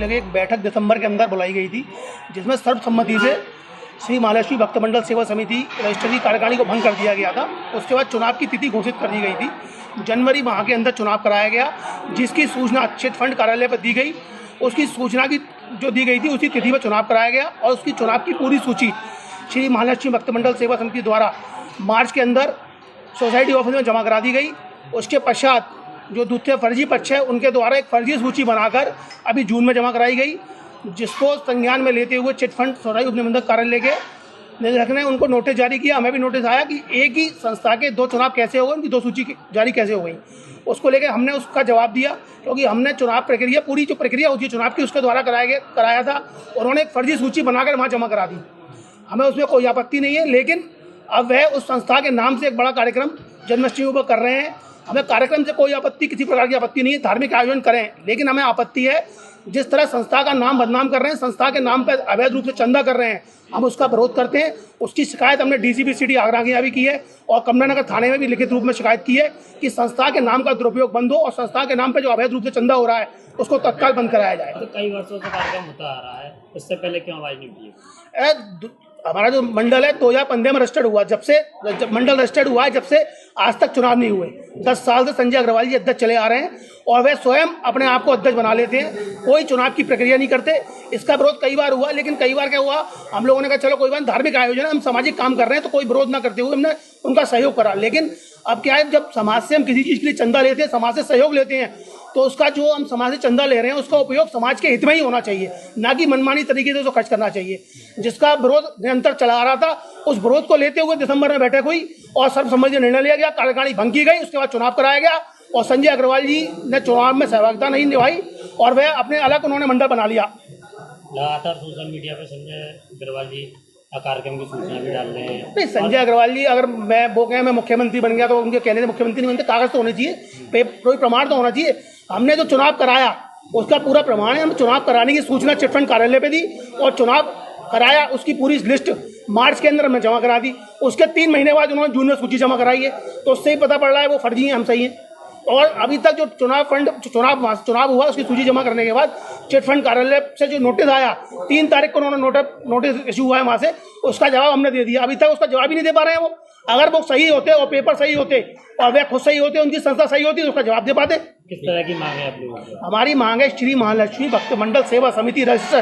लेकर एक बैठक दिसंबर के अंदर बुलाई गई थी, जिसमें सर्वसम्मति से श्री महालक्ष्मी भक्त मंडल सेवा समिति रजिस्ट्री कार्यकारिणी को भंग कर दिया गया था। उसके बाद चुनाव की तिथि घोषित कर दी गई थी। जनवरी माह के अंदर चुनाव कराया गया, जिसकी सूचना चिट फंड कार्यालय पर दी गई। उसकी सूचना की जो दी गई थी उसी तिथि पर चुनाव कराया गया और उसकी चुनाव की पूरी सूची श्री महालक्ष्मी भक्त मंडल सेवा समिति द्वारा मार्च के अंदर सोसाइटी ऑफिस में जमा करा दी गई। उसके पश्चात जो दूसरे फर्जी पक्ष है उनके द्वारा एक फर्जी सूची बनाकर अभी जून में जमा कराई गई, जिसको संज्ञान में लेते हुए चिट फंड सोसाइटी उपनिबंधक कार्यालय के निदेशक ने उनको नोटिस जारी किया। हमें भी नोटिस आया कि एक ही संस्था के दो चुनाव कैसे हो गए, उनकी दो सूची जारी कैसे हो गई। उसको लेकर हमने उसका जवाब दिया, क्योंकि हमने चुनाव प्रक्रिया पूरी जो प्रक्रिया होती है चुनाव की उसके द्वारा कराया था। उन्होंने एक फर्जी सूची बनाकर वहाँ जमा करा दी। हमें उसमें कोई आपत्ति नहीं है, लेकिन अब वह उस संस्था के नाम से एक बड़ा कार्यक्रम जन्माष्टमी पर कर रहे हैं। हमें कार्यक्रम से कोई आपत्ति, किसी प्रकार की आपत्ति नहीं है, धार्मिक आयोजन करें, लेकिन हमें आपत्ति है जिस तरह संस्था का नाम बदनाम कर रहे हैं, संस्था के नाम पर अवैध रूप से चंदा कर रहे हैं, हम उसका विरोध करते हैं। उसकी शिकायत हमने डीसीपी सिटी आगरा की भी की है और कमलानगर थाने में भी लिखित रूप में शिकायत की है कि संस्था के नाम का दुरुपयोग बंद हो और संस्था के नाम पर जो अवैध रूप से चंदा हो रहा है उसको तत्काल बंद कराया जाए। तो कई वर्षों से कार्यक्रम होता आ रहा है, इससे पहले क्यों आवाज नहीं दी? हमारा जो मंडल है 2015 में रजिस्टर्ड हुआ, जब मंडल रजिस्टर्ड हुआ है जब से आज तक चुनाव नहीं हुए। 10 साल से संजय अग्रवाल जी अध्यक्ष चले आ रहे हैं और वे स्वयं अपने आप को अध्यक्ष बना लेते हैं, कोई चुनाव की प्रक्रिया नहीं करते। इसका विरोध कई बार हुआ, लेकिन कई बार क्या हुआ, हम लोगों ने कहा चलो कोई बात, धार्मिक आयोजन है, हम सामाजिक काम कर रहे हैं तो कोई विरोध ना करते हुए हमने उनका सहयोग करा। लेकिन अब क्या है, जब समाज से हम किसी चीज़ के लिए चंदा लेते हैं, समाज से सहयोग लेते हैं, तो उसका जो हम समाज से चंदा ले रहे हैं उसका उपयोग समाज के हित में ही होना चाहिए, ना कि मनमानी तरीके से उसको खर्च करना चाहिए। जिसका विरोध निरंतर चला आ रहा था, उस विरोध को लेते हुए दिसंबर में बैठक हुई और सर्वसम्मति निर्णय लिया गया, कार्यकारिणी भंग की गई। उसके बाद चुनाव कराया गया और संजय अग्रवाल जी ने चुनाव में सहभागिता नहीं निभाई और वह अपने अलग उन्होंने मंडल बना लिया। लगातार सोशल मीडिया पर संजय अग्रवाल जी कार्यक्रम की सूचना भी डाल रहे हैं। नहीं, संजय अग्रवाल जी अगर मैं मुख्यमंत्री बन गया तो उनके कहने से मुख्यमंत्री नहीं बनते, कागज तो होने चाहिए, कोई प्रमाण तो होना चाहिए। हमने जो चुनाव कराया उसका पूरा प्रमाण है। हम चुनाव कराने की सूचना चिट फंड कार्यालय पे दी और चुनाव कराया, उसकी पूरी लिस्ट मार्च के अंदर हमने जमा करा दी। उसके 3 महीने बाद उन्होंने जून में सूची जमा कराई है, तो उससे ही पता पड़ रहा है वो फर्जी हैं, हम सही हैं। और अभी तक जो चुनाव हुआ उसकी सूची जमा करने के बाद चिट फंड कार्यालय से जो नोटिस आया 3 तारीख को उन्होंने नोटिस इशू हुआ है वहाँ से, उसका जवाब हमने दे दिया। अभी तक उसका जवाब ही नहीं दे पा रहे हैं वो। अगर वो सही होते और पेपर सही होते और वे खुद सही होते, उनकी संस्था सही होती तो उसका जवाब दे पाते। किस तरह की मांग है आप लोगों की? हमारी मांग है श्री महालक्ष्मी भक्त मंडल सेवा समिति रजिस्टर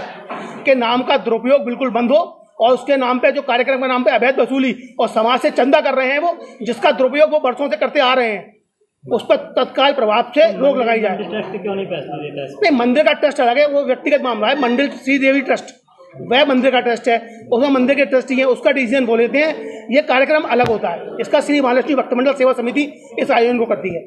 के नाम का दुरुपयोग बिल्कुल बंद हो और उसके नाम पे जो कार्यक्रम के नाम पे अवैध वसूली और समाज से चंदा कर रहे हैं वो, जिसका दुरुपयोग वो वर्षों से करते आ रहे हैं, उस पर तत्काल प्रभाव से रोक लगाई जाए। ट्रस्ट क्यों नहीं फैसला लेता है? नहीं, मंदिर का ट्रस्ट अलग है, वो व्यक्तिगत मामला है। मंदिर श्री देवी ट्रस्ट वह मंदिर का ट्रस्ट है, उसमें मंदिर के ट्रस्टी हैं, उसका डिसीजन वो लेते हैं। ये कार्यक्रम अलग होता है, इसका श्री महालक्ष्मी भक्त मंडल सेवा समिति इस आयोजन को करती है।